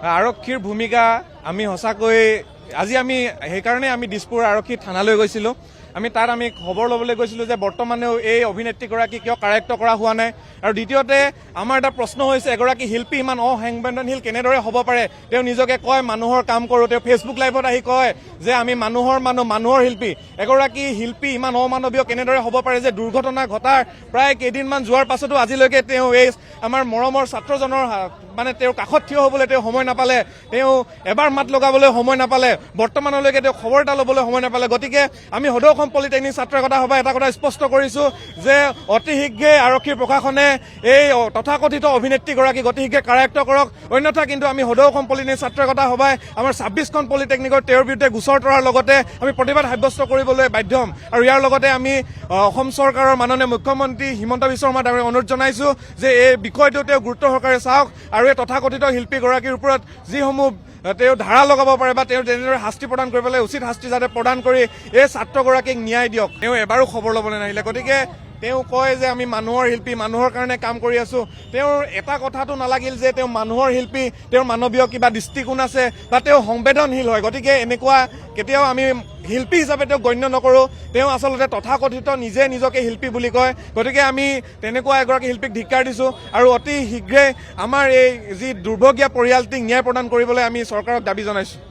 আৰক্ষীৰ ভূমিকা আমি সঁচাকৈ আজি আমি সেইকাৰণে আমি দিছপুৰ আৰক্ষী থানালৈ গৈছিলোঁ। তাত আমি খবৰ ল'বলৈ গৈছিলোঁ যে বৰ্তমানেও এই অভিনেত্ৰীগৰাকী কিয় কাৰেক্ট কৰা হোৱা নাই। আৰু দ্বিতীয়তে আমাৰ এটা প্ৰশ্ন হৈছে, এগৰাকী শিল্পী ইমান অসংবেদনশীল কেনেদৰে হ'ব পাৰে? তেওঁ নিজকে কয় মানুহৰ কাম কৰোঁ, তেওঁ ফেচবুক লাইভত আহি কয় যে আমি মানুহৰ শিল্পী। এগৰাকী শিল্পী ইমান অমানৱীয় কেনেদৰে হ'ব পাৰে যে দুৰ্ঘটনা ঘটাৰ প্ৰায় কেইদিনমান যোৱাৰ পাছতো আজিলৈকে তেওঁ এই আমাৰ মৰমৰ ছাত্ৰজনৰ তেওঁৰ কাষত থিয় হ'বলৈ তেওঁ সময় নাপালে, তেওঁ এবাৰ মাত লগাবলৈ সময় নাপালে, বৰ্তমানলৈকে তেওঁ খবৰ এটা ল'বলৈ সময় নাপালে। গতিকে আমি সদৌ অসম পলিটেকনিক ছাত্ৰ একতা সভাই এটা কথা স্পষ্ট কৰিছোঁ যে অতি শীঘ্ৰে আৰক্ষী প্ৰশাসনে এই তথাকথিত অভিনেত্ৰীগৰাকীক অতি শীঘ্ৰে কাৰেক্ট কৰক, অন্যথা কিন্তু আমি সদৌ অসম পলিটেকনিক ছাত্ৰ একতা সভাই আমাৰ 26খন পলিটেকনিকৰ তেওঁৰ বিৰুদ্ধে গোচৰ তৰাৰ লগতে আমি প্ৰতিবাদ সাব্যস্ত কৰিবলৈ বাধ্য হ'ম। আৰু ইয়াৰ লগতে আমি অসম চৰকাৰৰ মাননীয় মুখ্যমন্ত্ৰী হিমন্ত বিশ্ব শৰ্মা ডাঙৰীয়াক অনুৰোধ জনাইছোঁ যে এই বিষয়টো তেওঁ গুৰুত্ব সহকাৰে চাওক আৰু এই তথাকথিত শিল্পীগৰাকীৰ ওপৰত যিসমূহ তেওঁ ধাৰা লগাব পাৰে বা তেওঁ যেনেদৰে শাস্তি প্ৰদান কৰিবলৈ উচিত শাস্তি যাতে প্ৰদান কৰি এই ছাত্ৰগৰাকীক ন্যায় দিয়ক। তেওঁ এবাৰো খবৰ ল'বলৈ নাহিলে। গতিকে তেওঁ কয় যে আমি মানুহৰ শিল্পী, মানুহৰ কাৰণে কাম কৰি আছোঁ। তেওঁৰ এটা কথাটো নালাগিল যে তেওঁ মানুহৰ শিল্পী, তেওঁৰ মানৱীয় কিবা দৃষ্টিকোণ আছে বা তেওঁ সংবেদনশীল হয়। গতিকে এনেকুৱা কেতিয়াও আমি শিল্পী হিচাপে তেওঁক গণ্য নকৰোঁ। তেওঁ আচলতে তথাকথিত নিজকে শিল্পী বুলি কয়। গতিকে আমি তেনেকুৱা এগৰাকী শিল্পীক ধিক্কাৰ দিছোঁ আৰু অতি শীঘ্ৰে আমাৰ এই যি দুৰ্ভগীয়া পৰিয়ালটিক ন্যায় প্ৰদান কৰিবলৈ আমি চৰকাৰক দাবী জনাইছোঁ।